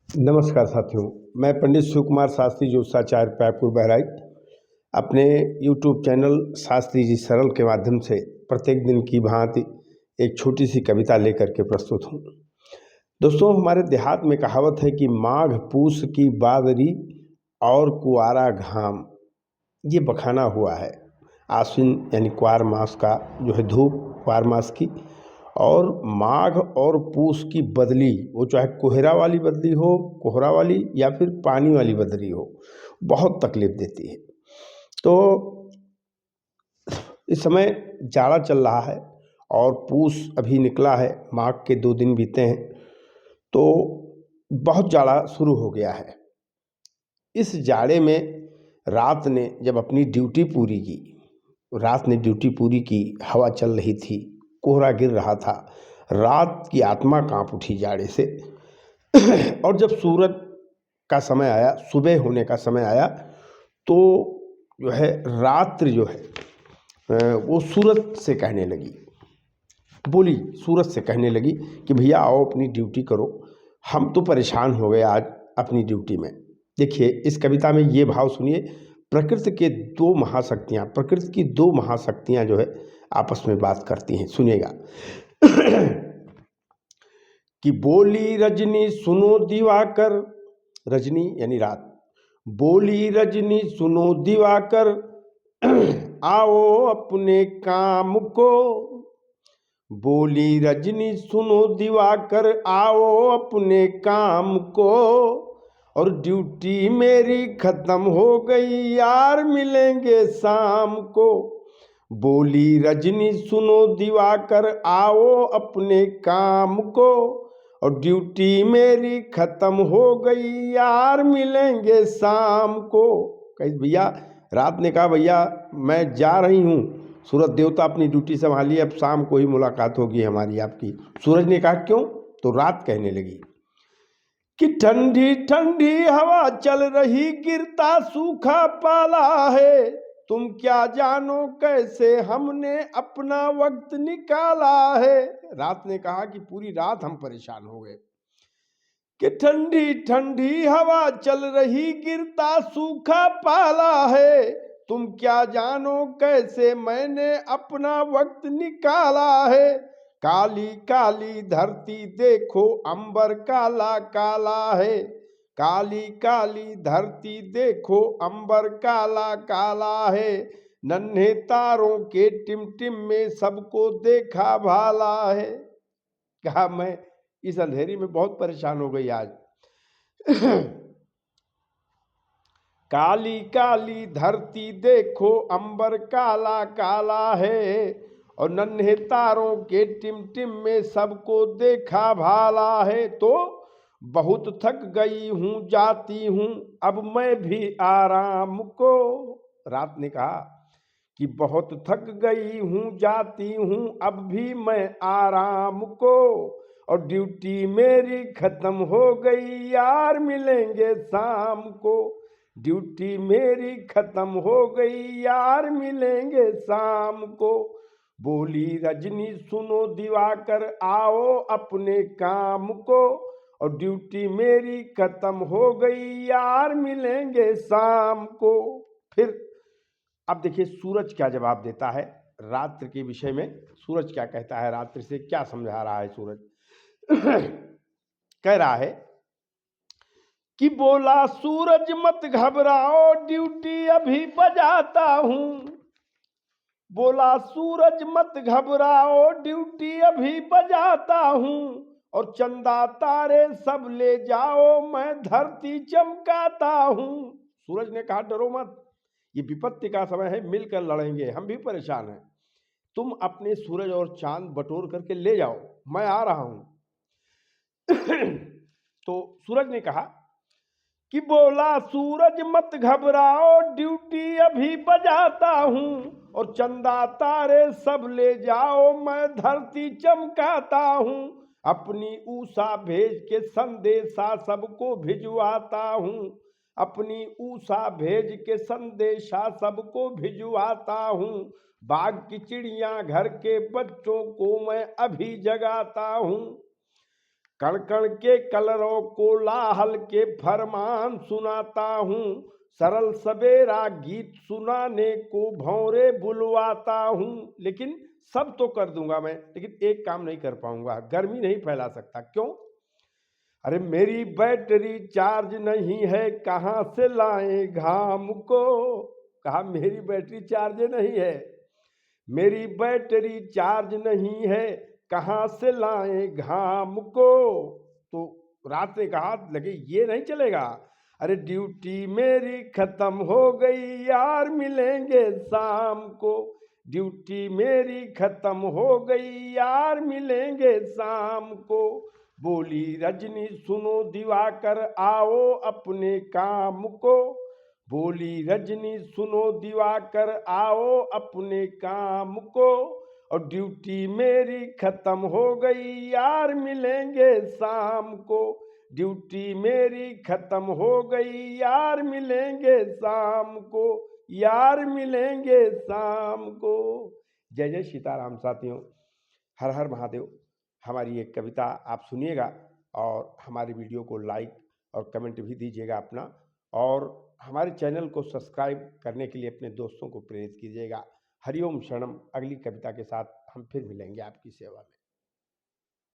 नमस्कार साथियों। मैं पंडित शिव कुमार शास्त्री ज्योतिषाचार्य रायपुर बहराइच अपने YouTube चैनल शास्त्री जी सरल के माध्यम से प्रत्येक दिन की भांति एक छोटी सी कविता लेकर के प्रस्तुत हूँ। दोस्तों, हमारे देहात में कहावत है कि माघ पूस की बादरी और कुआरा घाम, ये बखाना हुआ है। आश्विन यानी क्वार मास का जो है धूप, क्वार मास की, और माघ और पूस की बदली, वो चाहे कोहरा वाली बदली हो, कोहरा वाली, या फिर पानी वाली बदली हो, बहुत तकलीफ देती है। तो इस समय जाड़ा चल रहा है और पूस अभी निकला है, माघ के 2 दिन बीते हैं, तो बहुत जाड़ा शुरू हो गया है। इस जाड़े में रात ने जब अपनी ड्यूटी पूरी की, हवा चल रही थी, कोहरा गिर रहा था, रात की आत्मा कांप उठी जाड़े से। और जब सूरज का समय आया, सुबह होने का समय आया, तो जो है रात्रि जो है वो सूरज से कहने लगी, बोली सूरज से कहने लगी कि भैया आओ अपनी ड्यूटी करो, हम तो परेशान हो गए आज अपनी ड्यूटी में। देखिए, इस कविता में ये भाव सुनिए। प्रकृति की दो महाशक्तियाँ जो है आपस में बात करती हैं, सुनिएगा। कि बोली रजनी सुनो दिवाकर, रजनी यानी रात, बोली रजनी सुनो दिवाकर, आओ अपने काम को। बोली रजनी सुनो दिवाकर, आओ अपने काम को, और ड्यूटी मेरी खत्म हो गई यार, मिलेंगे शाम को। बोली रजनी सुनो दिवाकर, आओ अपने काम को, और ड्यूटी मेरी खत्म हो गई यार, मिलेंगे शाम को। कही भैया, रात ने कहा भैया मैं जा रही हूँ, सूरज देवता अपनी ड्यूटी संभालिए, अब शाम को ही मुलाकात होगी हमारी आपकी। सूरज ने कहा क्यों? तो रात कहने लगी कि ठंडी ठंडी हवा चल रही, गिरता सूखा पाला है, तुम क्या जानो कैसे हमने अपना वक्त निकाला है। रात ने कहा कि पूरी रात हम परेशान हो गए कि ठंडी ठंडी हवा चल रही, गिरता सूखा पाला है, तुम क्या जानो कैसे मैंने अपना वक्त निकाला है। काली काली धरती देखो, अंबर काला काला है, काली काली धरती देखो, अंबर काला काला है, नन्हे तारों के टिमटिम में सबको देखा भाला है। कहा मैं इस अंधेरी में बहुत परेशान हो गई आज। काली काली धरती देखो, अंबर काला काला है, और नन्हे तारों के टिमटिम में सबको देखा भाला है। तो बहुत थक गई हूँ, जाती हूँ अब मैं भी आराम को। रात ने कहा कि बहुत थक गई हूँ, जाती हूँ अब भी मैं आराम को, और ड्यूटी मेरी खत्म हो गई यार, मिलेंगे शाम को। ड्यूटी मेरी खत्म हो गई यार, मिलेंगे शाम को। बोली रजनी सुनो दिवाकर, आओ अपने काम को, और ड्यूटी मेरी खत्म हो गई यार, मिलेंगे शाम को। फिर अब देखिए सूरज क्या जवाब देता है रात्रि के विषय में। सूरज क्या कहता है, रात्रि से क्या समझा रहा है सूरज। कह रहा है कि बोला सूरज मत घबराओ, ड्यूटी अभी बजाता हूं। बोला सूरज मत घबराओ, ड्यूटी अभी बजाता हूं, और चंदा तारे सब ले जाओ, मैं धरती चमकाता हूं। सूरज ने कहा डरो मत, ये विपत्ति का समय है, मिलकर लड़ेंगे, हम भी परेशान हैं, तुम अपने सूरज और चांद बटोर करके ले जाओ, मैं आ रहा हूं। तो सूरज ने कहा कि बोला सूरज मत घबराओ, ड्यूटी अभी बजाता हूं, और चंदा तारे सब ले जाओ, मैं धरती चमकाता हूं। अपनी ऊषा भेज के संदेशा सबको भिजवाता हूं, अपनी ऊषा भेज के संदेशा सबको भिजवाता हूं। बाग की चिड़िया घर के बच्चों को मैं अभी जगाता हूं। कण कण के कलरों को लाहल के फरमान सुनाता हूँ, सरल सवेरा गीत सुनाने को भौरे बुलवाता हूँ। लेकिन सब तो कर दूंगा मैं, लेकिन एक काम नहीं कर पाऊंगा, गर्मी नहीं फैला सकता। क्यों? अरे मेरी बैटरी चार्ज नहीं है, कहाँ से लाएं घाम को। कहा मेरी बैटरी चार्ज नहीं है, मेरी बैटरी चार्ज नहीं है, कहाँ से लाएं घाम को। तो रात ने कहा लगे ये नहीं चलेगा। अरे ड्यूटी मेरी खत्म हो गई यार, मिलेंगे शाम को। ड्यूटी मेरी खत्म हो गई यार, मिलेंगे शाम को। बोली रजनी सुनो दिवाकर आओ अपने काम को। बोली रजनी सुनो दिवाकर आओ अपने काम को। और ड्यूटी मेरी खत्म हो गई यार, मिलेंगे शाम को। ड्यूटी मेरी खत्म हो गई यार, मिलेंगे शाम को। यार मिलेंगे शाम को। जय जय सीताराम साथियों, हर हर महादेव। हमारी एक कविता आप सुनिएगा और हमारी वीडियो को लाइक और कमेंट भी दीजिएगा अपना, और हमारे चैनल को सब्सक्राइब करने के लिए अपने दोस्तों को प्रेरित कीजिएगा। हरिओम शरणम। अगली कविता के साथ हम फिर मिलेंगे आपकी सेवा में।